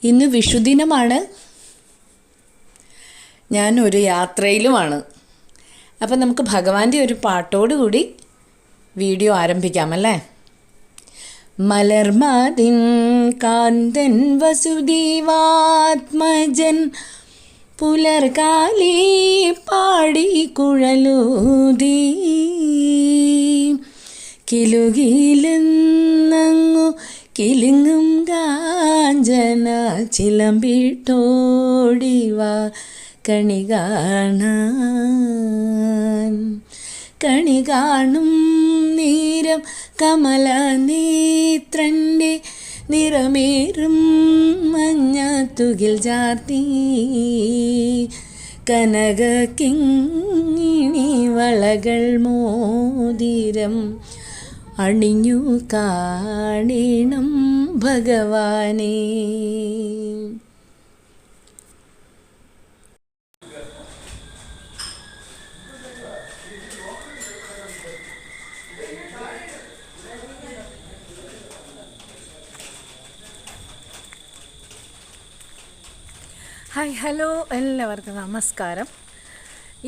ഇന്ന് വിഷുദിനമാണ്. ഞാനൊരു യാത്രയിലുമാണ്. അപ്പം നമുക്ക് ഭഗവാന്റെ ഒരു പാട്ടോടുകൂടി വീഡിയോ ആരംഭിക്കാമല്ലേ? മലർമാതിൻ കാന്തൻ വസുദേവാത്മജൻ പുലർകാലേ പാടി കുഴലൂതി കിലുകിലെന്നങ്ങു കിലുങ്ങും കാഞ്ചന ചിലമ്പിട്ടോടിവാ കണി കാണാൻ. കണി കാണും നേരം കമല നേത്രൻ്റെ നിറമേറും മഞ്ഞത്തുകിൽ ചാർത്തി കനക കിങ്ങിണി വളകൾ മോതിരം അണിഞ്ഞു കാണണം ഭഗവാനേ. ഹായ്, ഹലോ, എല്ലാവർക്കും നമസ്കാരം.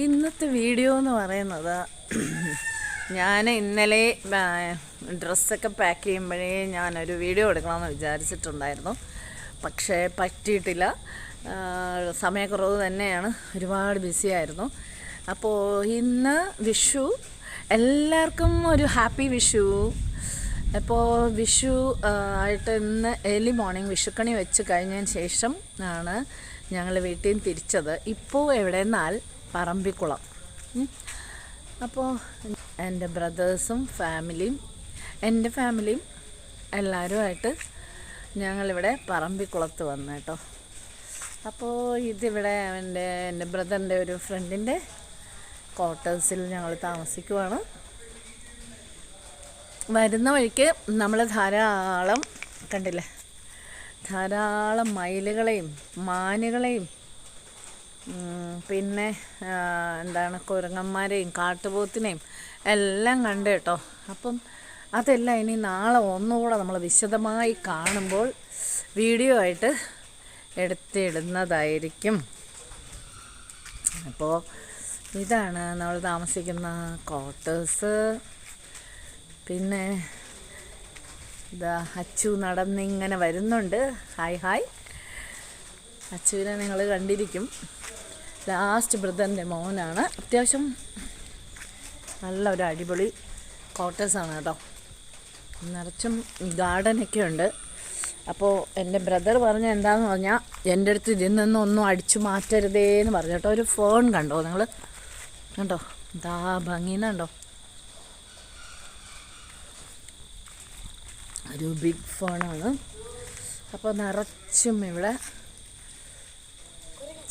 ഇന്നത്തെ വീഡിയോ എന്ന് പറയുന്നത്, ഞാൻ ഇന്നലെ ഡ്രസ്സൊക്കെ പാക്ക് ചെയ്യുമ്പോഴേ ഞാനൊരു വീഡിയോ എടുക്കണമെന്ന് വിചാരിച്ചിട്ടുണ്ടായിരുന്നു. പക്ഷേ പറ്റിയിട്ടില്ല. സമയക്കുറവ് തന്നെയാണ്, ഒരുപാട് ബിസിയായിരുന്നു. അപ്പോൾ ഇന്ന് വിഷു, എല്ലാവർക്കും ഒരു ഹാപ്പി വിഷു. അപ്പോൾ വിഷു ആയിട്ട് ഇന്ന് ഏർലി മോർണിംഗ് വിഷുക്കണി വെച്ച് കഴിഞ്ഞതിന് ശേഷം ആണ് ഞങ്ങൾ വീട്ടിൽ നിന്ന് തിരിച്ചത്. ഇപ്പോൾ എവിടെയെന്നാൽ പറമ്പിക്കുളം. അപ്പോൾ എൻ്റെ ബ്രദേഴ്സും ഫാമിലിയും എൻ്റെ ഫാമിലിയും എല്ലാവരുമായിട്ട് ഞങ്ങളിവിടെ പറമ്പിക്കുളത്ത് വന്നു കേട്ടോ. അപ്പോൾ ഇതിവിടെ എൻ്റെ ബ്രദറിൻ്റെ ഒരു ഫ്രണ്ടിൻ്റെ ക്വാർട്ടേഴ്സിൽ ഞങ്ങൾ താമസിക്കുവാണ്. വരുന്ന വഴിക്ക് നമ്മൾ ധാരാളം കണ്ടില്ലേ, ധാരാളം മയിലുകളെയും മാനുകളെയും പിന്നെ കുരങ്ങന്മാരെയും കാട്ടുപോത്തിനെയും എല്ലാം കണ്ടു കേട്ടോ. അപ്പം അതെല്ലാം ഇനി നാളെ ഒന്നുകൂടെ നമ്മൾ വിശദമായി കാണുമ്പോൾ വീഡിയോ ആയിട്ട് എടുത്തിടുന്നതായിരിക്കും. അപ്പോൾ ഇതാണ് നമ്മൾ താമസിക്കുന്ന ക്വാർട്ടേഴ്സ്. പിന്നെ ഇതാ അച്ചു നടന്നിങ്ങനെ വരുന്നുണ്ട്. Hi hi. അച്ചുവിനെ നിങ്ങൾ കണ്ടിരിക്കും. ലാസ്റ്റ് ബ്രദറിൻ്റെ മോനാണ്. അത്യാവശ്യം നല്ലൊരു അടിപൊളി ക്വാർട്ടേഴ്സാണ് കേട്ടോ. നിറച്ചും ഗാർഡനൊക്കെ ഉണ്ട്. അപ്പോൾ എൻ്റെ ബ്രദർ പറഞ്ഞ എന്താണെന്ന് പറഞ്ഞാൽ, എൻ്റെ അടുത്ത് ഇതിൽ നിന്നൊന്നും അടിച്ചു മാറ്റരുതേന്ന് പറഞ്ഞു കേട്ടോ. ഒരു ഫോൺ കണ്ടോ നിങ്ങൾ? കണ്ടോ എന്താ ഭംഗിന്നുണ്ടോ? ഒരു ബിഗ് ഫോണാണ്. അപ്പോൾ നിറച്ചും ഇവിടെ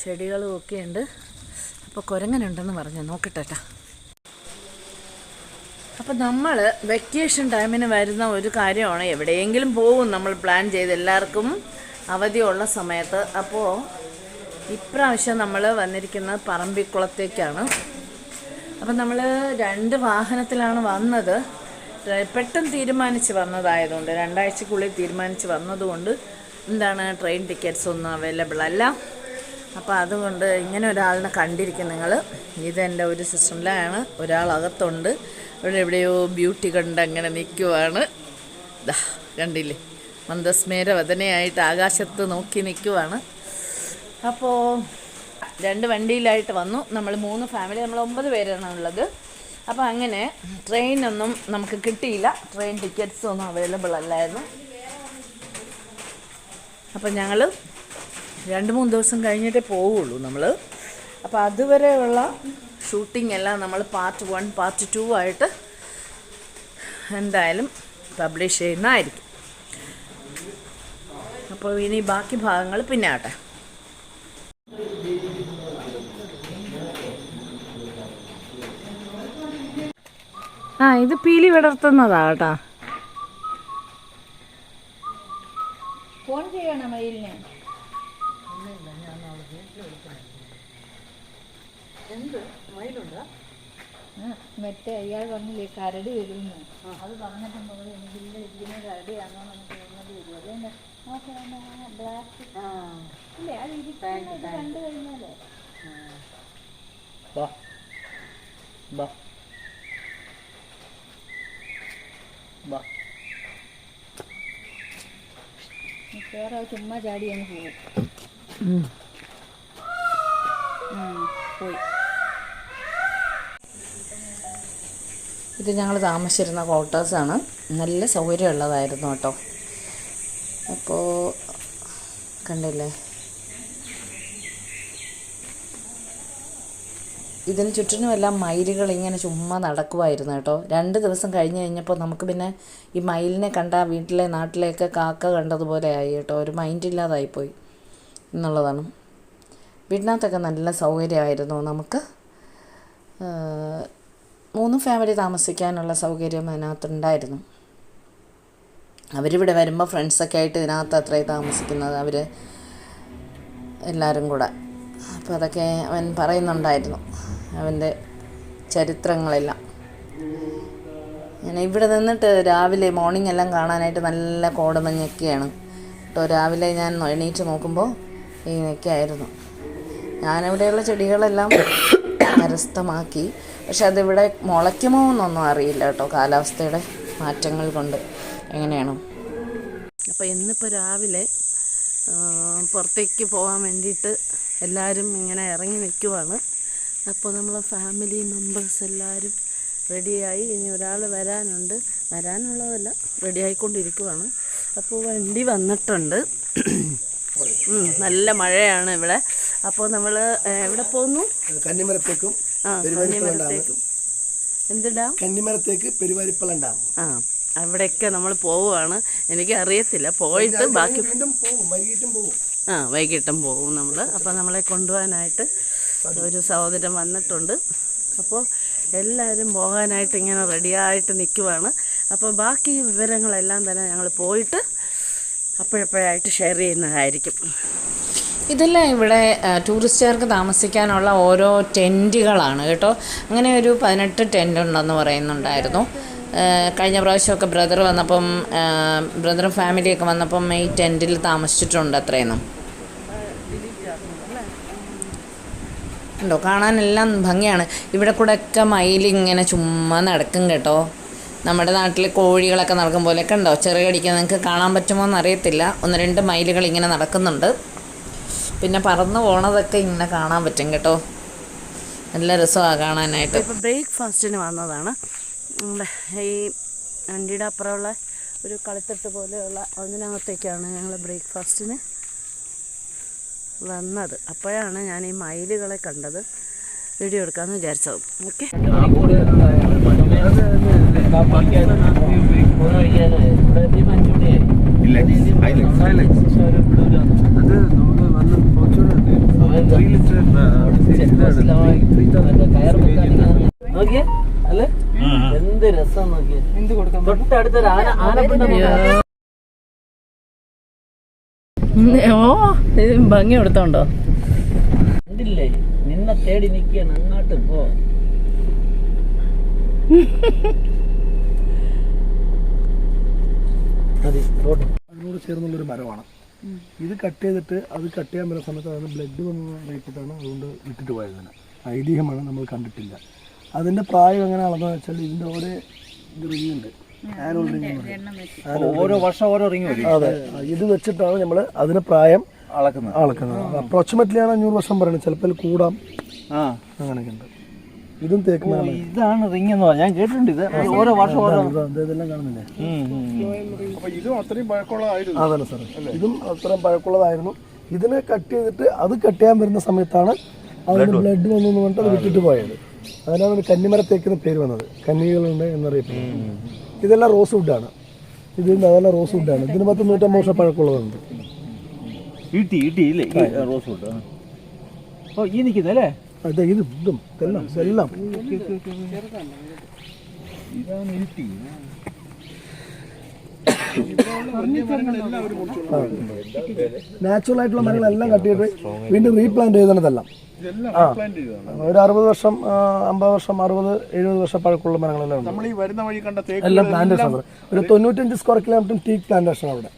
ചെടികളും ഒക്കെ ഉണ്ട്. അപ്പോൾ കുരങ്ങനുണ്ടെന്ന് പറഞ്ഞു, നോക്കട്ടെ. അപ്പോൾ നമ്മൾ വെക്കേഷൻ ടൈമിന് വരുന്ന ഒരു കാര്യമാണ്, എവിടെയെങ്കിലും പോകും നമ്മൾ പ്ലാൻ ചെയ്ത്, എല്ലാവർക്കും അവധിയുള്ള സമയത്ത്. അപ്പോൾ ഇപ്രാവശ്യം നമ്മൾ വന്നിരിക്കുന്നത് പറമ്പിക്കുളത്തേക്കാണ്. അപ്പം നമ്മൾ 2 വാഹനത്തിലാണ് വന്നത്. പെട്ടെന്ന് തീരുമാനിച്ച് വന്നതായതുകൊണ്ട്, 2 ആഴ്ചക്കുള്ളിൽ തീരുമാനിച്ച് വന്നതുകൊണ്ട് ട്രെയിൻ ടിക്കറ്റ്സ് ഒന്നും അവൈലബിൾ അല്ല. അപ്പോൾ അതുകൊണ്ട് ഇങ്ങനെ ഒരാളിനെ കണ്ടിരിക്കും നിങ്ങൾ. ഇതെൻ്റെ ഒരു സിസ്റ്ററിലാണ്. ഒരാളകത്തുണ്ട്. ഇവിടെ എവിടെയോ ബ്യൂട്ടി കണ്ട് അങ്ങനെ നിൽക്കുവാണ്. കണ്ടില്ലേ, മന്ദസ്മേരവദനയായിട്ട് ആകാശത്ത് നോക്കി നിൽക്കുവാണ്. അപ്പോൾ 2 വണ്ടിയിലായിട്ട് വന്നു. നമ്മൾ 3 ഫാമിലി, നമ്മൾ 9 പേരാണ് ഉള്ളത്. അപ്പോൾ അങ്ങനെ ട്രെയിനൊന്നും നമുക്ക് കിട്ടിയില്ല. ട്രെയിൻ ടിക്കറ്റ്സ് ഒന്നും അവൈലബിൾ അല്ലായിരുന്നു. അപ്പം ഞങ്ങൾ 2-3 ദിവസം കഴിഞ്ഞിട്ടേ പോവുള്ളൂ നമ്മൾ. അപ്പോൾ അതുവരെയുള്ള ഷൂട്ടിംഗ് എല്ലാം നമ്മൾ പാർട്ട് 1 പാർട്ട് 2 ആയിട്ട് എന്തായാലും പബ്ലിഷ് ചെയ്യുന്നതായിരിക്കും. അപ്പോൾ ഇനി ബാക്കി ഭാഗങ്ങൾ പിന്നെ ആട്ടെ. ഇത് പീലി വിടർത്തുന്നതാ കേട്ടോ. ഫോൺ ചെയ്യണം മയിലിനെ. എന്ത് മയിലുണ്ടോ? മറ്റേ അയാൾ പറഞ്ഞില്ലേ കരടി വരുമെന്ന്, അത് പറഞ്ഞിട്ടുണ്ടോ? എനിക്കില്ല ഇരിക്കുന്ന കരടിയാണോ നമുക്ക് തോന്നുന്നത് വരും. അതുകൊണ്ട് നോക്കി ബ്ലാക്ക് ഇല്ലേ അത് ഇരിക്കുന്നത് കണ്ടു കഴിഞ്ഞാലേ വേറെ ചുമ്മാ ചാടി അങ്ങ് പോകും. പോയി. ഇത് ഞങ്ങൾ താമസിച്ചിരുന്ന ക്വാർട്ടേഴ്സാണ്. നല്ല സൗകര്യമുള്ളതായിരുന്നു കേട്ടോ. അപ്പോൾ കണ്ടില്ലേ, ഇതിന് ചുറ്റിനുമെല്ലാം മയിലുകൾ ഇങ്ങനെ ചുമ്മാ നടക്കുമായിരുന്നു കേട്ടോ. 2 ദിവസം കഴിഞ്ഞ് കഴിഞ്ഞപ്പോൾ നമുക്ക് പിന്നെ ഈ മയിലിനെ കണ്ട വീട്ടിലെ നാട്ടിലേക്ക് കാക്ക കണ്ടതുപോലെ ആയി കേട്ടോ. ഒരു മൈൻഡില്ലാതായിപ്പോയി എന്നുള്ളതാണ്. വീട്ടിനകത്തൊക്കെ നല്ല സൗകര്യമായിരുന്നു. നമുക്ക് 3 ഫാമിലി താമസിക്കാനുള്ള സൗകര്യം അതിനകത്തുണ്ടായിരുന്നു. അവരിവിടെ വരുമ്പോൾ ഫ്രണ്ട്സൊക്കെ ആയിട്ട് ഇതിനകത്ത് അത്രയും താമസിക്കുന്നത് അവർ എല്ലാവരും കൂടെ. അപ്പോൾ അതൊക്കെ അവൻ പറയുന്നുണ്ടായിരുന്നു, അവൻ്റെ ചരിത്രങ്ങളെല്ലാം. ഞാൻ ഇവിടെ നിന്നിട്ട് രാവിലെ മോർണിംഗ് എല്ലാം കാണാനായിട്ട് നല്ല കോടമഞ്ഞൊക്കെയാണ് കേട്ടോ. രാവിലെ ഞാൻ എണീറ്റ് നോക്കുമ്പോൾ ഇങ്ങനെയൊക്കെയായിരുന്നു. ഞാനിവിടെയുള്ള ചെടികളെല്ലാം കരസ്ഥമാക്കി. പക്ഷെ അതിവിടെ മുളയ്ക്കുമോ എന്നൊന്നും അറിയില്ല കേട്ടോ, കാലാവസ്ഥയുടെ മാറ്റങ്ങൾ കൊണ്ട് എങ്ങനെയാണോ. അപ്പോൾ ഇന്നിപ്പോൾ രാവിലെ പുറത്തേക്ക് പോകാൻ വേണ്ടിയിട്ട് എല്ലാവരും ഇങ്ങനെ ഇറങ്ങി നിൽക്കുവാണ്. അപ്പോൾ നമ്മളെ ഫാമിലി മെമ്പേഴ്സ് എല്ലാവരും റെഡിയായി. ഇനി ഒരാൾ വരാനുണ്ട്, വരാനുള്ളതല്ല റെഡിയായിക്കൊണ്ടിരിക്കുവാണ്. അപ്പോൾ വണ്ടി വന്നിട്ടുണ്ട്. നല്ല മഴയാണ് ഇവിടെ. അപ്പോൾ നമ്മൾ എവിടെ പോകുന്നു? കന്നിമരത്തേക്കും. എന്ത് ഡാം? കന്നിമരത്തേക്ക് പെരുവാരിപ്പളം ഡാം. അവിടെയൊക്കെ നമ്മൾ പോവുകയാണ്. എനിക്ക് അറിയത്തില്ല, പോയിട്ട് ബാക്കി വൈകിട്ടും പോകും നമ്മൾ. അപ്പോൾ നമ്മളെ കൊണ്ടുപോകാനായിട്ട് ഒരു സഹോദരൻ വന്നിട്ടുണ്ട്. അപ്പോൾ എല്ലാവരും പോകാനായിട്ട് ഇങ്ങനെ റെഡിയായിട്ട് നിൽക്കുവാണ്. അപ്പോൾ ബാക്കി വിവരങ്ങളെല്ലാം തന്നെ ഞങ്ങൾ പോയിട്ട് അപ്പോഴപ്പോഴായിട്ട് ഷെയർ ചെയ്യുന്നതായിരിക്കും. ഇതെല്ലാം ഇവിടെ ടൂറിസ്റ്റുകാർക്ക് താമസിക്കാനുള്ള ഓരോ ടെൻറ്റുകളാണ് കേട്ടോ. അങ്ങനെ ഒരു 18 ടെൻ്റ് ഉണ്ടെന്ന് പറയുന്നുണ്ടായിരുന്നു. കഴിഞ്ഞ പ്രാവശ്യമൊക്കെ ബ്രദർ വന്നപ്പം, ബ്രദറും ഫാമിലിയൊക്കെ വന്നപ്പം ഈ ടെൻറ്റിൽ താമസിച്ചിട്ടുണ്ട് അത്രയൊന്നും ഉണ്ടോ. കാണാനെല്ലാം ഭംഗിയാണ്. ഇവിടെ കൂടെ ഒക്കെ മയിലിങ്ങനെ ചുമ്മാ നടക്കും കേട്ടോ. നമ്മുടെ നാട്ടിൽ കോഴികളൊക്കെ നടക്കും പോലെയൊക്കെ ഉണ്ടോ, ചെറുകടിക്കാൻ നിങ്ങൾക്ക് കാണാൻ പറ്റുമോ എന്നറിയത്തില്ല. 1-2 മയിലുകൾ ഇങ്ങനെ നടക്കുന്നുണ്ട്. പിന്നെ പറന്ന് പോണതൊക്കെ ഇങ്ങനെ കാണാൻ പറ്റും കേട്ടോ. നല്ല രസമാണ് കാണാനായിട്ട്. ഇപ്പോൾ ബ്രേക്ക്ഫാസ്റ്റിന് വന്നതാണ്. ഈ വണ്ടിയുടെ അപ്പുറമുള്ള ഒരു കളിത്തട്ട് പോലെയുള്ള അതിനകത്തേക്കാണ് ഞങ്ങൾ ബ്രേക്ക്ഫാസ്റ്റിന് വന്നത്. അപ്പോഴാണ് ഞാൻ ഈ മയിലുകളെ കണ്ടത്, വീഡിയോ എടുക്കാമെന്ന് വിചാരിച്ചത്. ഓക്കെ. എന്ത് രസം നോക്കിയേ. തൊട്ടടുത്തൊരു ഇത് ഭംഗി കൊടുത്തോണ്ടോ കണ്ടില്ലേ, നിന്നെ തേടി നിൽക്കുകയാണ്. അങ്ങോട്ട് പോ. അതിനോട് ചേർന്നുള്ളൊരു മരമാണ് ഇത്. കട്ട് ചെയ്തിട്ട് അത് കട്ട് ചെയ്യാൻ പറ്റുന്ന സമയത്ത് അതിന് ബ്ലഡ് വന്ന് അറിയപ്പെട്ടാണ് അതുകൊണ്ട് വിട്ടിട്ട് പോയതിന് ഐതിഹ്യമാണ്, നമ്മൾ കണ്ടിട്ടില്ല. അതിൻ്റെ പ്രായം എങ്ങനെ അളന്ന് വെച്ചാൽ ഇതിൻ്റെ ഓരോ റിങ് ഉണ്ട്, ആനുവൽ റിങ്. ഓരോ വർഷം ഓരോ റിങ് വരും. അതെ, ഇത് വെച്ചിട്ടാണ് നമ്മൾ അതിന് പ്രായം അളക്കുന്നത്. അപ്രോക്സിമേറ്റ്ലി ആണ് 500 വർഷം പറയുന്നത്, ചിലപ്പോൾ കൂടാം, അങ്ങനെയൊക്കെ ഉണ്ട്. ഇതും തേക്ക് ഇതാണ് റിങ് എന്ന് പറഞ്ഞാൽ ഞാൻ കേട്ടിട്ടുണ്ട്. ഇത് ഓരോ വർഷം ഓരോ ഇതെല്ലാം കാണുന്നില്ലേ. അതല്ല സാറേ, ഇതും അത്രയും പഴക്കമുള്ളതായിരുന്നു. ഇതിനെ കട്ട് ചെയ്തിട്ട് അത് കട്ട് ചെയ്യാൻ വരുന്ന സമയത്താണ് അതിന് ബ്ലഡ് വന്നു എന്ന് പറഞ്ഞിട്ട് അത് വിട്ടിട്ട് പോയത്. അതിനാണ് കന്നിമരത്തേക്കുന്ന പേര് വന്നത്, കന്നികളുണ്ട് എന്നറിയപ്പെടുന്നത്. ഇതെല്ലാം റോസ് വുഡാണ്. ഇതിൻ്റെ അതെല്ലാം റോസ് വുഡാണ്. ഇതിന് 150 വർഷം പഴക്കമുള്ളതുണ്ട്. Rose would. ഓ, ഈ നിൽക്കുന്നല്ലേ? അതെ, ഇതും എല്ലാം എല്ലാം നാച്ചുറൽ ആയിട്ടുള്ള മരങ്ങളെല്ലാം കട്ടിയിട്ട് വീണ്ടും റീപ്ലാന്റ് ചെയ്തതെല്ലാം ഇതെല്ലാം ആ. പ്ലാന്റ് ചെയ്തതാണ്. ഒരു 60 വർഷം 50 വർഷം 60 70 വർഷം പഴക്കമുള്ള മരങ്ങളെല്ലാം ഉണ്ട്. നമ്മൾ ഈ വരുന്ന വഴി കണ്ട എല്ലാം തേക്ക് പ്ലാന്റേഷൻ ആണ്. ഒരു 95 സ്ക്വയർ കിലോമീറ്റർ ടീക്ക് പ്ലാന്റേഷൻ അവിടെ.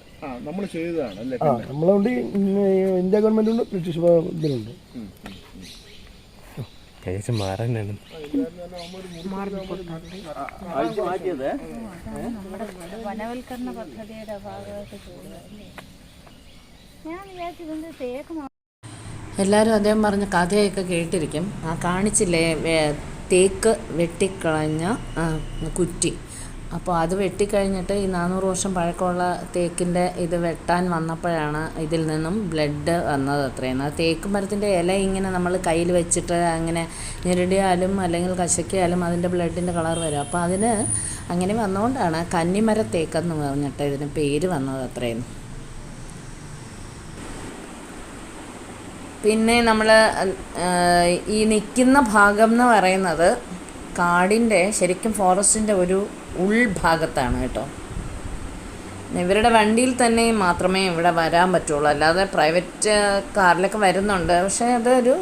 നമ്മൾ ചെയ്തതാണ് അല്ലേ? ആ നമ്മളുണ്ട്, ഇന്ത്യ ഗവൺമെന്റുണ്ട്, ബ്രിട്ടീഷ് ഇതിലുണ്ട്. മാറ്റിയത് നമ്മുടെ വനവൽക്കരണ പദ്ധതിയുടെ ഭാഗമായിട്ട് ചെയ്യുന്നത്. ഞാൻ വിചാരിച്ചത് തേക്ക് എല്ലാവരും അദ്ദേഹം പറഞ്ഞ കഥയൊക്കെ കേട്ടിരിക്കും. ആ കാണിച്ചില്ലേ തേക്ക് വെട്ടിക്കളഞ്ഞ കുറ്റി. അപ്പോൾ അത് വെട്ടിക്കഴിഞ്ഞിട്ട് ഈ 400 വർഷം പഴക്കമുള്ള തേക്കിൻ്റെ ഇത് വെട്ടാൻ വന്നപ്പോഴാണ് ഇതിൽ നിന്നും ബ്ലഡ് വന്നത് അത്രയും. ആ തേക്ക് മരത്തിൻ്റെ ഇല ഇങ്ങനെ നമ്മൾ കയ്യിൽ വെച്ചിട്ട് അങ്ങനെ ഞെരടിയാലും അല്ലെങ്കിൽ കശക്കിയാലും അതിൻ്റെ ബ്ലഡിൻ്റെ കളർ വരും. അപ്പോൾ അതിന് അങ്ങനെ വന്നുകൊണ്ടാണ് കന്നിമര തേക്കെന്ന് പറഞ്ഞിട്ട് ഇതിന് പേര് വന്നത് അത്രയും. പിന്നെ നമ്മൾ ഈ നിൽക്കുന്ന ഭാഗം എന്ന് പറയുന്നത് കാടിൻ്റെ ശരിക്കും ഫോറസ്റ്റിൻ്റെ ഒരു ഉൾഭാഗത്താണ് കേട്ടോ. ഇവരുടെ വണ്ടിയിൽ തന്നെ മാത്രമേ ഇവിടെ വരാൻ പറ്റുള്ളൂ, അല്ലാതെ പ്രൈവറ്റ് കാറിലൊക്കെ വരുന്നുണ്ട്. പക്ഷേ അതൊരു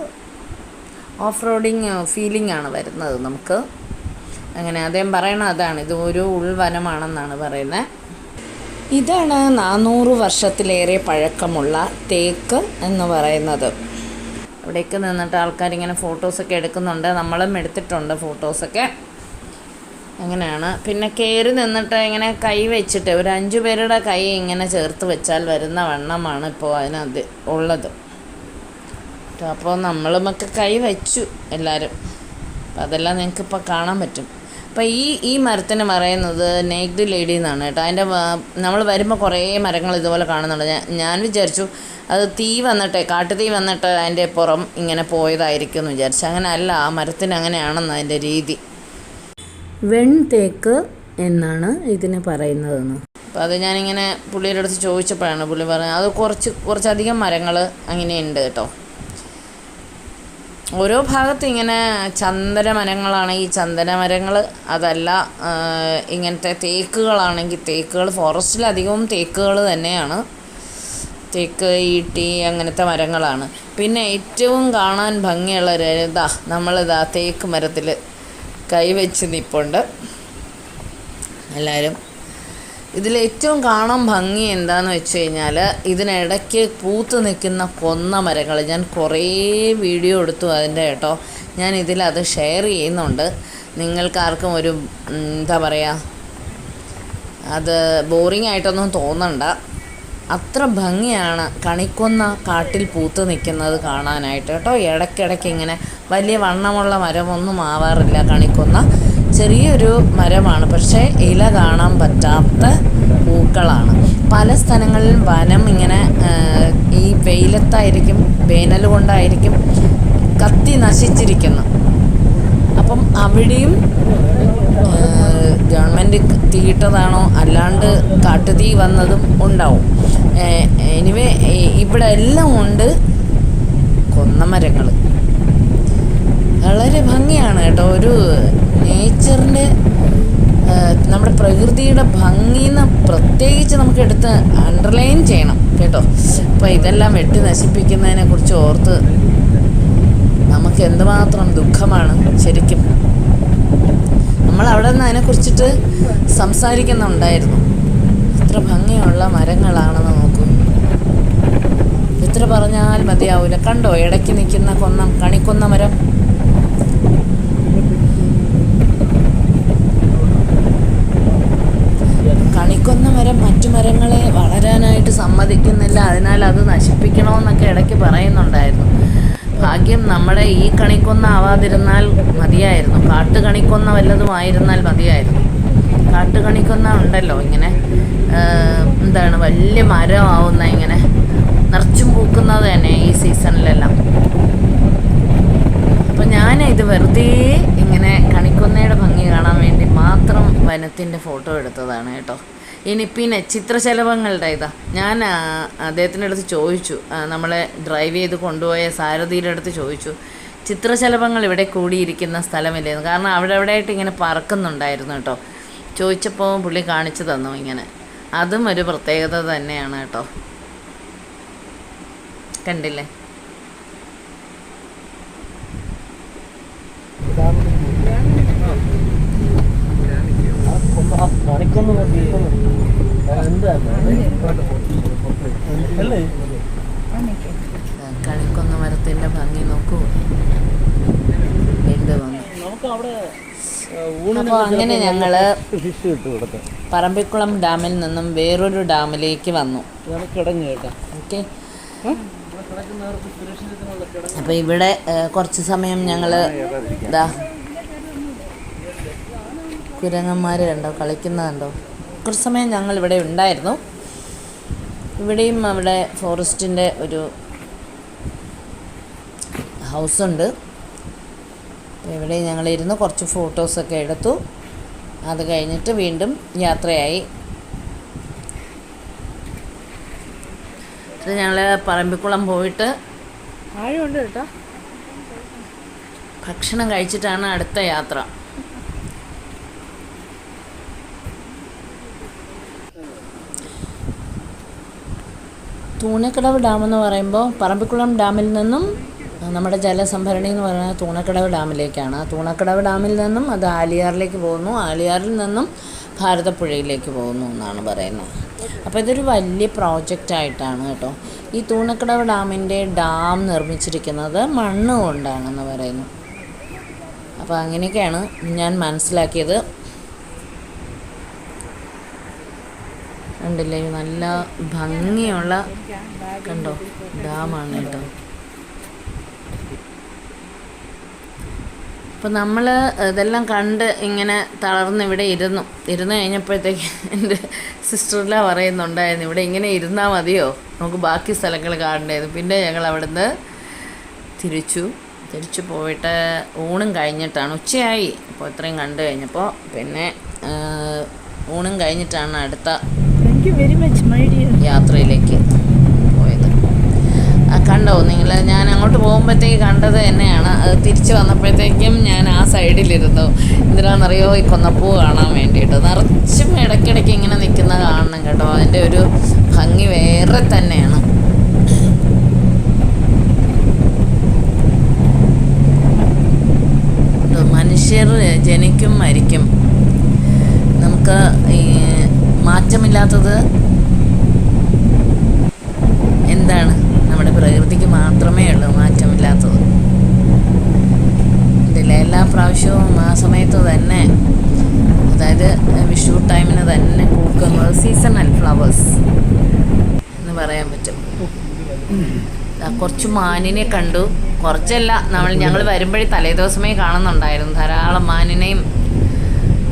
ഓഫ് റോഡിങ് ഫീലിംഗ് ആണ് വരുന്നത് നമുക്ക്. അങ്ങനെ അദ്ദേഹം പറയണത് അതാണ്, ഇത് ഒരു ഉൾവനമാണെന്നാണ് പറയുന്നത്. ഇതാണ് 400 വർഷത്തിലേറെ പഴക്കമുള്ള തേക്ക് എന്ന് പറയുന്നത്. അവിടേക്ക് നിന്നിട്ട് ആൾക്കാരിങ്ങനെ ഫോട്ടോസൊക്കെ എടുക്കുന്നുണ്ട്, നമ്മളും എടുത്തിട്ടുണ്ട് ഫോട്ടോസൊക്കെ. അങ്ങനെയാണ്. പിന്നെ കയറി നിന്നിട്ട് ഇങ്ങനെ കൈ വെച്ചിട്ട് ഒരു 5 പേരുടെ കൈ ഇങ്ങനെ ചേർത്ത് വെച്ചാൽ വരുന്ന വണ്ണമാണ് ഇപ്പോൾ അതിനകത്ത് ഉള്ളത്. അപ്പോൾ നമ്മളുമൊക്കെ കൈ വെച്ചു എല്ലാവരും. അപ്പം അതെല്ലാം നിങ്ങൾക്കിപ്പോൾ കാണാൻ പറ്റും. അപ്പോൾ ഈ മരത്തിന് പറയുന്നത് നേക്ഡ് ലേഡി എന്നാണ് കേട്ടോ. അതിൻ്റെ നമ്മൾ വരുമ്പോൾ കുറേ മരങ്ങൾ ഇതുപോലെ കാണുന്നുണ്ട്. ഞാൻ വിചാരിച്ചു അത് തീ വന്നിട്ട് കാട്ടുതീ വന്നിട്ട് അതിൻ്റെ പുറം ഇങ്ങനെ പോയതായിരിക്കും എന്ന് വിചാരിച്ചു. അങ്ങനെ അല്ല, ആ മരത്തിന് അങ്ങനെയാണെന്ന് അതിൻ്റെ രീതി. വെൺതേക്ക് എന്നാണ് ഇതിന് പറയുന്നതെന്ന്. അപ്പോൾ അത് ഞാനിങ്ങനെ പുള്ളിയുടെ അടുത്ത് ചോദിച്ചപ്പോഴാണ് പുള്ളി പറഞ്ഞത് അത് കുറച്ചധികം മരങ്ങൾ അങ്ങനെയുണ്ട് കേട്ടോ. ഓരോ ഭാഗത്ത് ഇങ്ങനെ ചന്ദന മരങ്ങളാണെങ്കിൽ ചന്ദന മരങ്ങൾ, അതല്ല ഇങ്ങനത്തെ തേക്കുകളാണെങ്കിൽ തേക്കുകൾ. ഫോറസ്റ്റിലധികവും തേക്കുകൾ തന്നെയാണ്. തേക്ക്, ഈട്ടി അങ്ങനത്തെ മരങ്ങളാണ്. പിന്നെ ഏറ്റവും കാണാൻ ഭംഗിയുള്ള നമ്മളിതാ തേക്ക് മരത്തിൽ കൈവച്ച് നിൽപ്പുണ്ട് എല്ലാവരും. ഇതിലേറ്റവും കാണാൻ ഭംഗി എന്താണെന്ന് വെച്ച് കഴിഞ്ഞാൽ ഇതിനിടയ്ക്ക് പൂത്ത് നിൽക്കുന്ന കൊന്ന മരങ്ങൾ. ഞാൻ കുറേ വീഡിയോ എടുത്തു അതിൻ്റെ കേട്ടോ. ഞാൻ ഇതിലത് ഷെയർ ചെയ്യുന്നുണ്ട്. നിങ്ങൾക്കാർക്കും ഒരു എന്താ പറയുക, അത് ബോറിംഗ് ആയിട്ടൊന്നും തോന്നണ്ട. അത്ര ഭംഗിയാണ് കണിക്കൊന്ന കാട്ടിൽ പൂത്ത് നിൽക്കുന്നത് കാണാനായിട്ട് കേട്ടോ. ഇടയ്ക്കിടയ്ക്ക് ഇങ്ങനെ വലിയ വണ്ണമുള്ള മരമൊന്നും ആവാറില്ല കണിക്കൊന്ന. ചെറിയൊരു മരമാണ്, പക്ഷേ ഇല കാണാൻ പറ്റാത്ത പൂക്കളാണ്. പല സ്ഥലങ്ങളിലും വനം ഇങ്ങനെ ഈ വെയിലത്തായിരിക്കും, വേനൽ കൊണ്ടായിരിക്കും കത്തി നശിച്ചിരിക്കുന്നു. അപ്പം അവിടെയും ഗവൺമെൻറ് തീയിട്ടതാണോ അല്ലാണ്ട് കാട്ടുതീ വന്നതും ഉണ്ടാവും. എനിവേ ഇവിടെ എല്ലാം ഉണ്ട് കൊന്നമരങ്ങൾ. വളരെ ഭംഗിയാണ് കേട്ടോ. ഒരു നേച്ചറിൻ്റെ നമ്മുടെ പ്രകൃതിയുടെ ഭംഗിന്ന് പ്രത്യേകിച്ച് നമുക്ക് എടുത്ത് അണ്ടർലൈൻ ചെയ്യണം കേട്ടോ. അപ്പോൾ ഇതെല്ലാം വെട്ടി നശിപ്പിക്കുന്നതിനെ കുറിച്ച് ഓർത്ത് നമുക്ക് എന്തുമാത്രം ദുഃഖമാണ് ശരിക്കും. നമ്മൾ അവിടെ നിന്ന് അതിനെക്കുറിച്ചിട്ട് സംസാരിക്കുന്നുണ്ടായിരുന്നു. എത്ര ഭംഗിയുള്ള മരങ്ങളാണെന്ന് നോക്കൂ. എത്ര പറഞ്ഞാൽ മതിയാവില്ല. കണ്ടോ ഇടയ്ക്ക് നിൽക്കുന്ന കണിക്കൊന്ന മരം. കണിക്കൊന്ന മരം മറ്റു മരങ്ങളെ വളരാനായിട്ട് സമ്മതിക്കുന്നില്ല, അതിനാൽ അത് നശിപ്പിക്കണമെന്നൊക്കെ ഇടയ്ക്ക് പറയുന്നുണ്ടായിരുന്നു. ഭാഗ്യം നമ്മുടെ ഈ കണിക്കൊന്ന ആവാതിരുന്നാൽ മതിയായിരുന്നു. കാട്ടുകണിക്കൊന്ന വല്ലതും ആയിരുന്നാൽ മതിയായിരുന്നു. കാട്ടുകണിക്കൊന്ന ഉണ്ടല്ലോ ഇങ്ങനെ എന്താണ് വലിയ മരമാവുന്ന, ഇങ്ങനെ നിറച്ചും പൂക്കുന്നത് തന്നെ ഈ സീസണിലെല്ലാം. അപ്പം ഞാൻ ഇത് വെറുതെ ഇങ്ങനെ കണിക്കൊന്നയുടെ ഭംഗി കാണാൻ വേണ്ടി മാത്രം വനത്തിൻ്റെ ഫോട്ടോ എടുത്തതാണ് കേട്ടോ. ഇനി പിന്നെ ചിത്രശലഭങ്ങളുടെ ഞാൻ അദ്ദേഹത്തിൻ്റെ അടുത്ത് ചോദിച്ചു, നമ്മളെ ഡ്രൈവ് ചെയ്ത് കൊണ്ടുപോയ സാരഥിയുടെ അടുത്ത് ചോദിച്ചു, ചിത്രശലഭങ്ങൾ ഇവിടെ കൂടിയിരിക്കുന്ന സ്ഥലമില്ലേന്ന്. കാരണം അവിടെ ആയിട്ട് ഇങ്ങനെ പറക്കുന്നുണ്ടായിരുന്നു കേട്ടോ. ചോദിച്ചപ്പോൾ പുള്ളി കാണിച്ചു തന്നു ഇങ്ങനെ. അതും ഒരു പ്രത്യേകത തന്നെയാണ് കേട്ടോ. കണ്ടില്ലേ? അല്ലേ കണിക്കൊന്ന മരത്തിൻ്റെ ഭംഗി നോക്കൂ. വീണ്ടും വന്നു. നമുക്ക് അവിടെ അപ്പോൾ അങ്ങനെ ഞങ്ങള് ഫിഷ് കിട്ടും ഇവിടുത്തെ. പറമ്പിക്കുളം ഡാമിൽ നിന്നും വേറൊരു ഡാമിലേക്ക് വന്നു. ഇതാണ് കിടങ്ങ് കേട്ടോ. ഓക്കെ. അപ്പോൾ ഇവിടെ കുറച്ച് സമയം ഞങ്ങൾ ഇതാ കുരങ്ങന്മാർ കണ്ടോ, കളിക്കുന്നതുണ്ടോ. കുറച്ച് സമയം ഞങ്ങൾ ഇവിടെ ഉണ്ടായിരുന്നു. ഇവിടെയും അവിടെ ഫോറസ്റ്റിൻ്റെ ഒരു ഹൗസുണ്ട്. ഇവിടെ ഞങ്ങളിരുന്ന് കുറച്ച് ഫോട്ടോസൊക്കെ എടുത്തു. അത് കഴിഞ്ഞിട്ട് വീണ്ടും യാത്രയായി. ഇത് ഞങ്ങൾ പറമ്പിക്കുളം പോയിട്ട് ആഴമുണ്ട് കേട്ടോ. ഭക്ഷണം കഴിച്ചിട്ടാണ് അടുത്ത യാത്ര. തൂണക്കടവ് ഡാം എന്ന് പറയുമ്പോൾ പറമ്പിക്കുളം ഡാമിൽ നിന്നും നമ്മുടെ ജലസംഭരണി എന്ന് പറയുന്നത് തൂണക്കടവ് ഡാമിലേക്കാണ്. ആ തൂണക്കടവ് ഡാമിൽ നിന്നും അത് ആലിയാറിലേക്ക് പോകുന്നു. ആലിയാറിൽ നിന്നും ഭാരതപ്പുഴയിലേക്ക് പോകുന്നു എന്നാണ് പറയുന്നത്. അപ്പോൾ ഇതൊരു വലിയ പ്രോജക്റ്റായിട്ടാണ് കേട്ടോ. ഈ തൂണക്കടവ് ഡാമിൻ്റെ ഡാം നിർമ്മിച്ചിരിക്കുന്നത് മണ്ണ് കൊണ്ടാണെന്ന് പറയുന്നു. അപ്പോൾ അങ്ങനെയൊക്കെയാണ് ഞാൻ മനസ്സിലാക്കിയത്. കണ്ടില്ലേ, നല്ല ഭംഗിയുള്ള കണ്ടോ ഡാമാണ് കേട്ടോ. അപ്പോൾ നമ്മൾ ഇതെല്ലാം കണ്ട് ഇങ്ങനെ തളർന്ന് ഇവിടെ ഇരുന്നു കഴിഞ്ഞപ്പോഴത്തേക്ക് എൻ്റെ സിസ്റ്ററില പറയുന്നുണ്ടായിരുന്നു, ഇവിടെ ഇങ്ങനെ ഇരുന്നാൽ മതിയോ, നമുക്ക് ബാക്കി സ്ഥലങ്ങൾ കാണണ്ടായിരുന്നു. പിന്നെ ഞങ്ങൾ അവിടുന്ന് തിരിച്ചു പോയിട്ട് ഊണും കഴിഞ്ഞിട്ടാണ്, ഉച്ചയായി അപ്പോൾ ഇത്രയും കണ്ടു കഴിഞ്ഞപ്പോൾ പിന്നെ ഊണും കഴിഞ്ഞിട്ടാണ് അടുത്ത യാത്രയിലേക്ക് പോയത്. കണ്ടോ നിങ്ങൾ, ഞാൻ അങ്ങോട്ട് പോകുമ്പോഴത്തേക്ക് കണ്ടത് തന്നെയാണ്. അത് തിരിച്ച് വന്നപ്പോഴത്തേക്കും ഞാൻ ആ സൈഡിലിരുന്നു. എന്തിനാണെന്നറിയോ, ഈ കൊന്നപ്പൂ കാണാൻ വേണ്ടിയിട്ട്. നിറച്ചും ഇടയ്ക്കിടയ്ക്ക് ഇങ്ങനെ നിൽക്കുന്ന കാണണം കേട്ടോ. അതിൻ്റെ ഒരു ഭംഗി വേറെ തന്നെയാണ്. മനുഷ്യർ ജനിക്കും മരിക്കും, നമുക്ക് ഈ മാറ്റമില്ലാത്തത് എന്താണ്, നമ്മുടെ പ്രകൃതിക്ക് മാത്രമേ ഉള്ളൂ മാറ്റമില്ലാത്തത്. ഇതിൽ എല്ലാ പ്രാവശ്യവും ആ സമയത്ത് തന്നെ, അതായത് വിഷു ടൈമിന് തന്നെ പൂക്കുന്നത് സീസണൽ ഫ്ലവേഴ്സ് എന്ന് പറയാൻ പറ്റും. കുറച്ച് മാനിനെ കണ്ടു. കുറച്ചല്ല, ഞങ്ങൾ വരുമ്പോഴേ തലേദിവസമേ കാണുന്നുണ്ടായിരുന്നു. ധാരാളം മാനിനെയും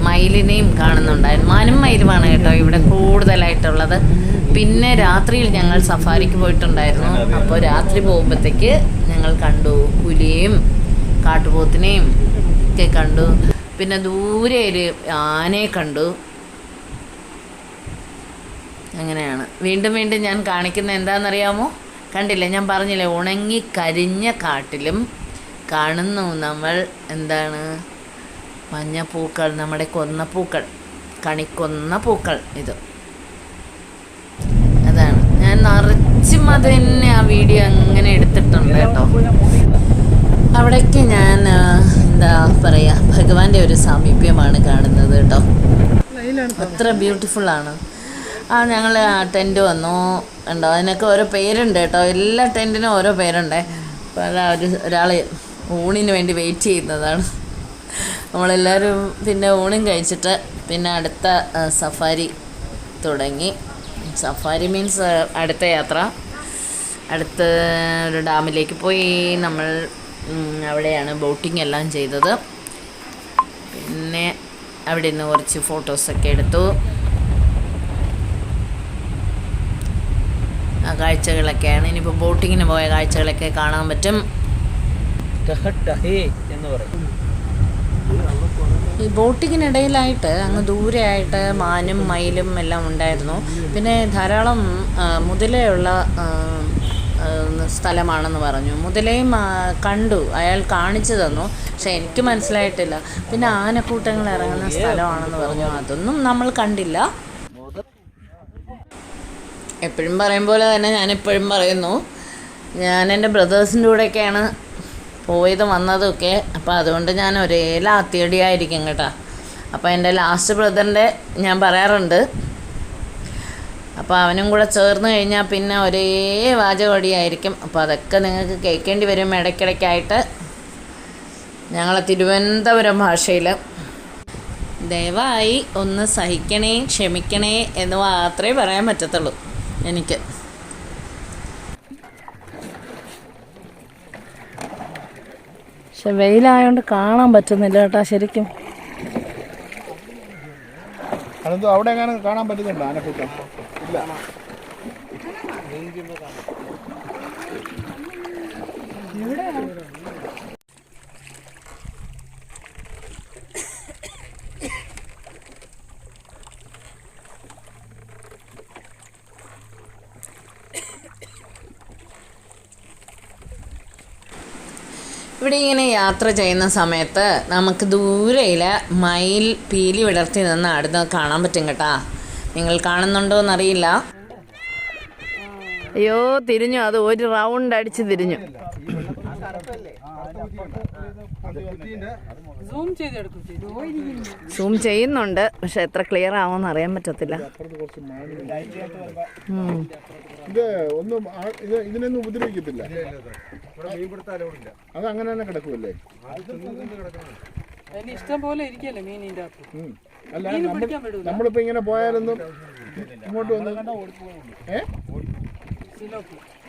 മയിലിനെയും കാണുന്നുണ്ടായിരുന്നു. മാനും മയിലുമാണ് കേട്ടോ ഇവിടെ കൂടുതലായിട്ടുള്ളത്. പിന്നെ രാത്രിയിൽ ഞങ്ങൾ സഫാരിക്ക് പോയിട്ടുണ്ടായിരുന്നു. അപ്പോൾ രാത്രി പോകുമ്പോഴത്തേക്ക് ഞങ്ങൾ കണ്ടു പുലിയെയും കാട്ടുപോത്തിനെയും ഒക്കെ കണ്ടു. പിന്നെ ദൂരെ ഒരു ആനയെ കണ്ടു. അങ്ങനെയാണ്. വീണ്ടും ഞാൻ കാണിക്കുന്നത് എന്താണെന്നറിയാമോ? കണ്ടില്ലേ, ഞാൻ പറഞ്ഞില്ലേ, ഉണങ്ങി കരിഞ്ഞ കാട്ടിലും കാണുന്നു നമ്മൾ എന്താണ്, മഞ്ഞപ്പൂക്കൾ, നമ്മുടെ കൊന്നപ്പൂക്കൾ, കണിക്കൊന്ന പൂക്കൾ. ഇത് അതാണ് ഞാൻ നിറച്ചും അത് തന്നെ ആ വീഡിയോ അങ്ങനെ എടുത്തിട്ടുണ്ട് കേട്ടോ. അവിടേക്ക് ഞാൻ എന്താ പറയുക, ഭഗവാന്റെ ഒരു സാമീപ്യമാണ് കാണുന്നത് കേട്ടോ. അത്ര ബ്യൂട്ടിഫുള്ളാണ്. ഞങ്ങൾ ടെൻറ്റ് വന്നു ഉണ്ടോ, അതിനൊക്കെ ഓരോ പേരുണ്ട് കേട്ടോ. എല്ലാ ടെൻറ്റിനും ഓരോ പേരുണ്ടേ. അപ്പോൾ ഒരാൾ ഊണിന് വേണ്ടി വെയിറ്റ് ചെയ്യുന്നതാണ്. നമ്മളെല്ലാവരും പിന്നെ ഊണും കഴിച്ചിട്ട് പിന്നെ അടുത്ത സഫാരി തുടങ്ങി. സഫാരി മീൻസ് അടുത്ത യാത്ര. അടുത്ത ഒരു ഡാമിലേക്ക് പോയി. നമ്മൾ അവിടെയാണ് ബോട്ടിംഗ് എല്ലാം ചെയ്തത്. പിന്നെ അവിടെ നിന്ന് കുറച്ച് ഫോട്ടോസൊക്കെ എടുത്തു. ആ കാഴ്ചകളൊക്കെയാണ്. ഇനിയിപ്പോൾ ബോട്ടിങ്ങിന് പോയ കാഴ്ചകളൊക്കെ കാണാൻ പറ്റും. എന്ന് പറയും. ഈ ബോട്ടിങ്ങിനിടയിലായിട്ട് അങ്ങ് ദൂരെയായിട്ട് മാനും മയിലും എല്ലാം ഉണ്ടായിരുന്നു. പിന്നെ ധാരാളം മുതലയുള്ള സ്ഥലമാണെന്ന് പറഞ്ഞു. മുതലയും കണ്ടു, അയാൾ കാണിച്ചു തന്നു. പക്ഷെ എനിക്ക് മനസ്സിലായിട്ടില്ല. പിന്നെ ആനക്കൂട്ടങ്ങൾ ഇറങ്ങുന്ന സ്ഥലമാണെന്ന് പറഞ്ഞു. അതൊന്നും നമ്മൾ കണ്ടില്ല. എപ്പോഴും പറയും പോലെ തന്നെ ഞാനെപ്പോഴും പറയുന്നു, ഞാൻ എൻ്റെ ബ്രദേഴ്സിൻ്റെ കൂടെയൊക്കെയാണ് പോയത് വന്നതൊക്കെ. അപ്പോൾ അതുകൊണ്ട് ഞാൻ ഒരേ ലാത്തിയടിയായിരിക്കും കേട്ടോ. അപ്പോൾ എൻ്റെ ലാസ്റ്റ് ബ്രദറിൻ്റെ ഞാൻ പറയാറുണ്ട്. അപ്പോൾ അവനും കൂടെ ചേർന്ന് കഴിഞ്ഞാൽ പിന്നെ ഒരേ വാചകടിയായിരിക്കും. അപ്പോൾ അതൊക്കെ നിങ്ങൾക്ക് കേൾക്കേണ്ടി വരും ഇടയ്ക്കിടയ്ക്കായിട്ട് ഞങ്ങളെ തിരുവനന്തപുരം ഭാഷയിൽ. ദയവായി ഒന്ന് സഹിക്കണേ, ക്ഷമിക്കണേ എന്ന് മാത്രമേ പറയാൻ പറ്റത്തുള്ളൂ എനിക്ക്. പക്ഷെ വെയിലായതുകൊണ്ട് കാണാൻ പറ്റുന്നില്ല കേട്ടോ ശരിക്കും. അതെന്തോ അവിടെ എങ്ങനെ കാണാൻ പറ്റുന്നുണ്ടോ ആനക്കൂട്ടം? ഇല്ല. ഇവിടെ ഇങ്ങനെ യാത്ര ചെയ്യുന്ന സമയത്ത് നമുക്ക് ദൂരയിൽ മയിൽ പീലി വിടർത്തി നിന്ന് അടുത്ത് കാണാൻ പറ്റും കേട്ടാ. നിങ്ങൾ കാണുന്നുണ്ടോ എന്നറിയില്ല. അയ്യോ തിരിഞ്ഞു, അത് ഒരു റൗണ്ട് അടിച്ച് തിരിഞ്ഞു. സൂം ചെയ്യുന്നുണ്ട്, പക്ഷെ എത്ര ക്ലിയർ ആവുമെന്ന് അറിയാൻ പറ്റത്തില്ല. ഇത് ഒന്നും ഇതിനൊന്നും ഉപദ്രവിക്കത്തില്ല. അത് അങ്ങനെ തന്നെ കിടക്കുമല്ലേ? ഇഷ്ടം പോലെ ഇരിക്കല്ലേ മീനിന്റെ അല്ല നമ്മളിപ്പോ ഇങ്ങനെ പോയാലൊന്നും ഇങ്ങോട്ട് വന്ന്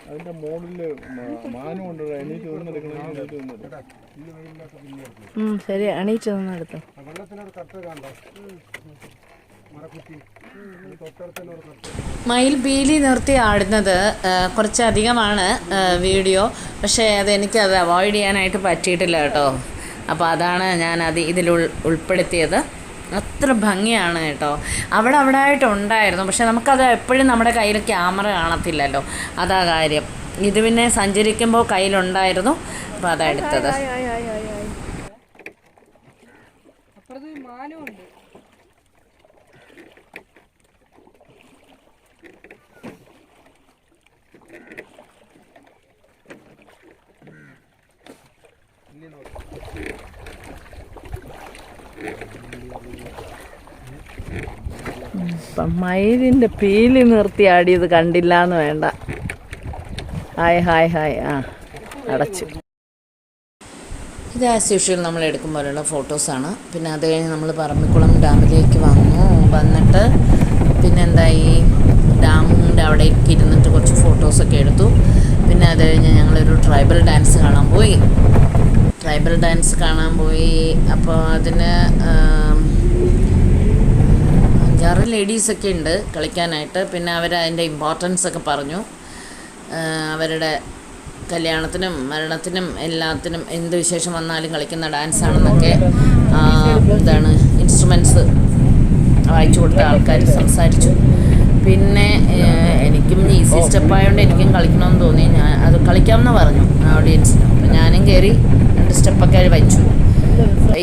അതിന്റെ മോളില് മാനം കൊണ്ട് എണീറ്റ് നിന്നെടുക്കണം. ശരി, എണീറ്റ് നിന്നെടുത്തു. മയിൽ പീലി നിർത്തി ആടുന്നത് കുറച്ചധികമാണ് വീഡിയോ. പക്ഷേ അതെനിക്കത് അവോയ്ഡ് ചെയ്യാനായിട്ട് പറ്റിയിട്ടില്ല കേട്ടോ. അപ്പോൾ അതാണ് ഞാൻ ഇതിൽ ഉൾപ്പെടുത്തിയത്. അത്ര ഭംഗിയാണ് കേട്ടോ. അവിടെ ആയിട്ടുണ്ടായിരുന്നു, പക്ഷെ നമുക്കത് എപ്പോഴും നമ്മുടെ കയ്യിൽ ക്യാമറ കാണത്തില്ലല്ലോ, അതാ കാര്യം. ഇത് പിന്നെ സഞ്ചരിക്കുമ്പോൾ കയ്യിലുണ്ടായിരുന്നു, അപ്പോൾ അതാ എടുത്തത്. മയിലിൻ്റെ പീലി നിർത്തി ആടിയത് കണ്ടില്ല എന്ന് വേണ്ട. Hi hi hi. അടച്ചു. ഇത് ആസ് യൂഷ്വൽ നമ്മൾ എടുക്കുമ്പോഴുള്ള ഫോട്ടോസാണ്. പിന്നെ അത് കഴിഞ്ഞ് നമ്മൾ പറമ്പിക്കുളം ഡാമിലേക്ക് വന്നിട്ട് പിന്നെന്തായി, ഡാമിൻ്റെ അവിടേക്ക് ഇരുന്നിട്ട് കുറച്ച് ഫോട്ടോസൊക്കെ എടുത്തു. പിന്നെ അത് കഴിഞ്ഞ് ഞങ്ങളൊരു ട്രൈബൽ ഡാൻസ് കാണാൻ പോയി. അപ്പോൾ അതിന് 5-6 ലേഡീസൊക്കെ ഉണ്ട് കളിക്കാനായിട്ട്. പിന്നെ അതിൻ്റെ ഇമ്പോർട്ടൻസ് ഒക്കെ പറഞ്ഞു. അവരുടെ കല്യാണത്തിനും മരണത്തിനും എല്ലാത്തിനും എന്ത് വിശേഷം വന്നാലും കളിക്കുന്ന ഡാൻസാണെന്നൊക്കെ ഇൻസ്ട്രുമെൻറ്റ്സ് വായിച്ചു കൊടുത്ത ആൾക്കാർ സംസാരിച്ചു. പിന്നെ എനിക്കും ഈസി സ്റ്റെപ്പായതുകൊണ്ട് എനിക്കും കളിക്കണമെന്ന് തോന്നി. ഞാൻ അത് കളിക്കാമെന്ന് പറഞ്ഞു ഓഡിയൻസിന്. അപ്പോൾ ഞാനും കയറി 2 സ്റ്റെപ്പൊക്കെ വെച്ചു.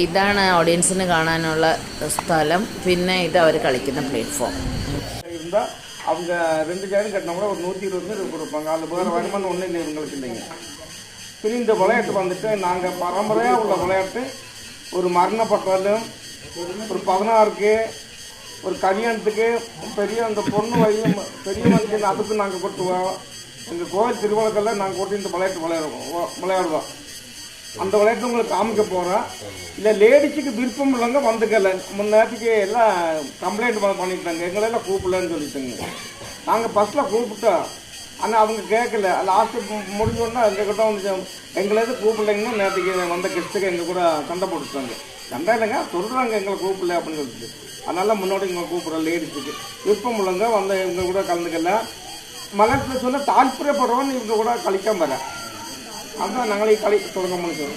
ഇതാണ് ഓഡിയൻസിന് കാണാനുള്ള സ്ഥലം. പിന്നെ ഇത് അവർ களிക്കുന്ന പ്ലാറ്റ്ഫോം. அவங்க 2 ஜாயின் கட்டினா கூட ஒரு 120 கொடுப்பாங்க. அது வேறு வருமானம் ஒன்றும் இல்லை இவங்களுக்கு இல்லைங்க. சரி, இந்த விளையாட்டு வந்துட்டு நாங்கள் பரம்பரையாக உள்ள விளையாட்டு. ஒரு மரணப்பட்டாலும், ஒரு 16க்கு, ஒரு கல்யாணத்துக்கு, பெரிய அந்த பொண்ணு பெரிய மனுஷன் அதுக்கு நாங்கள் கொட்டுவோம். எங்கள் கோவில் திருவிழாக்கெல்லாம் நாங்கள் கொட்டி இந்த விளையாட்டு விளையாடுவோம். அந்த விளையாட்டு உங்களுக்கு காமிக்க போகிறோம். இல்லை லேடிஸுக்கு விருப்பம் இல்லைங்க வந்துக்கல. முன்னேற்றுக்கு எல்லாம் கம்ப்ளைண்ட் பண்ணிட்டாங்க, எங்களெல்லாம் கூப்பிடலன்னு சொல்லிட்டாங்க. நாங்கள் ஃபஸ்ட்டில் கூப்பிட்டோம், ஆனால் அவங்க கேட்கல. லாஸ்ட்டு முடிஞ்சோன்னா எங்ககிட்ட வந்து எங்களேது கூப்பிடலைங்கன்னா நேற்றுக்கு வந்த கெஸ்ட்டுக்கு எங்கள் கூட சண்டை போட்டுட்டாங்க. சண்டை இல்லைங்க, சொல்கிறாங்க எங்களை கூப்பிடல அப்படின்னு சொல்லிட்டு. அதனால் முன்னாடி எங்களை கூப்பிட்றோம். லேடிஸுக்கு விருப்பம் இல்லைங்க வந்து இவங்க கூட கலந்துக்கல. மலத்தில் சொன்ன தாற்பயப்படுறோன்னு இவங்க கூட களிக்காம வர. அதுதான் நாங்களே தொடங்க முடியும்.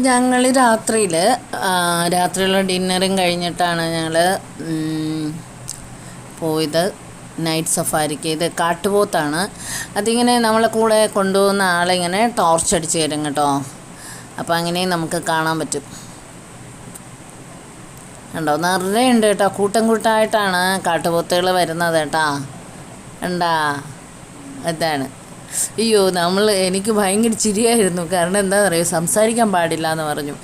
ഞങ്ങൾ രാത്രിയിലുള്ള ഡിന്നറും കഴിഞ്ഞിട്ടാണ് ഞങ്ങൾ പോയത് നൈറ്റ് സഫാരിക്ക്. ഇത് കാട്ടുപോത്താണ്. അതിങ്ങനെ നമ്മളെ കൂടെ കൊണ്ടുപോകുന്ന ആളിങ്ങനെ ടോർച്ച് അടിച്ച് തരും കേട്ടോ. അപ്പോൾ അങ്ങനെ നമുക്ക് കാണാൻ പറ്റും. കണ്ടോ, നിറയെ ഉണ്ട് കേട്ടോ. കൂട്ടം കൂട്ടമായിട്ടാണ് കാട്ടുപോത്തുകൾ വരുന്നത് കേട്ടോ. ഉണ്ടാ അതാണ്. അയ്യോ, എനിക്ക് ഭയങ്കര ചിരിയായിരുന്നു. കാരണം എന്താ പറയുക, സംസാരിക്കാൻ പാടില്ല എന്ന് പറഞ്ഞു.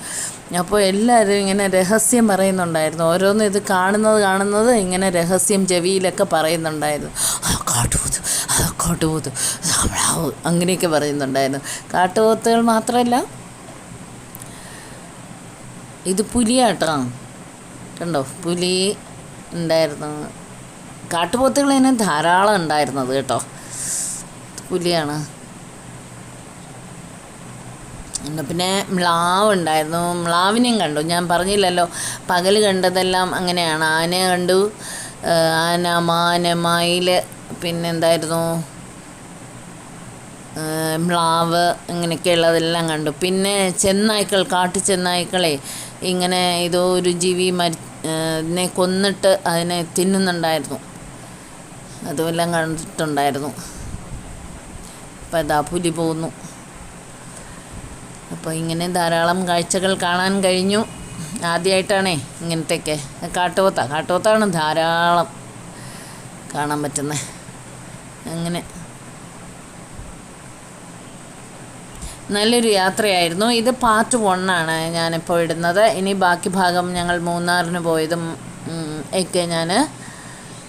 അപ്പോൾ എല്ലാവരും ഇങ്ങനെ രഹസ്യം പറയുന്നുണ്ടായിരുന്നു. ഓരോന്നും ഇത് കാണുന്നത് ഇങ്ങനെ രഹസ്യം ചെവിയിലൊക്കെ പറയുന്നുണ്ടായിരുന്നു. കാട്ടുപോത്ത് അങ്ങനെയൊക്കെ പറയുന്നുണ്ടായിരുന്നു. കാട്ടുപോത്തുകൾ മാത്രമല്ല, ഇത് പുലിയാട്ടോ. കണ്ടോ, പുലി ഉണ്ടായിരുന്നു. കാട്ടുപോത്തുകൾ തന്നെ ധാരാളം ഉണ്ടായിരുന്നത് കേട്ടോ. പുലിയാണ്. പിന്നെ മ്ലാവ് ഉണ്ടായിരുന്നു. മ്ലാവിനെയും കണ്ടു. ഞാൻ പറഞ്ഞില്ലല്ലോ, പകൽ കണ്ടതെല്ലാം അങ്ങനെയാണ്. ആന കണ്ടു, ആന, മാന, മയിൽ, പിന്നെന്തായിരുന്നു, മ്ലാവ്, ഇങ്ങനെയൊക്കെയുള്ളതെല്ലാം കണ്ടു. പിന്നെ ചെന്നായ്ക്കൾ, കാട്ടുചെന്നായ്ക്കളെ ഇങ്ങനെ ഏതോ ഒരു ജീവി ഇതിനെ കൊന്നിട്ട് അതിനെ തിന്നുന്നുണ്ടായിരുന്നു. അതുമെല്ലാം കണ്ടിട്ടുണ്ടായിരുന്നു. അപ്പോൾ അതാ പുലി പോകുന്നു. അപ്പോൾ ഇങ്ങനെ ധാരാളം കാഴ്ചകൾ കാണാൻ കഴിഞ്ഞു. ആദ്യമായിട്ടാണേ ഇങ്ങനത്തെയൊക്കെ. കാട്ടുപോത്താണ് ധാരാളം കാണാൻ പറ്റുന്നത്. അങ്ങനെ നല്ലൊരു യാത്രയായിരുന്നു. ഇത് പാർട്ട് 1 ആണ് ഞാനിപ്പോൾ ഇടുന്നത്. ഇനി ബാക്കി ഭാഗം ഞങ്ങൾ മൂന്നാറിന് പോയതും ഒക്കെ ഞാൻ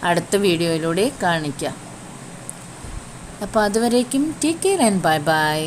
അടുത്ത വീഡിയോയിലൂടെ കാണിക്കാം. അപ്പോൾ അതുവരേക്കും take care and bye bye.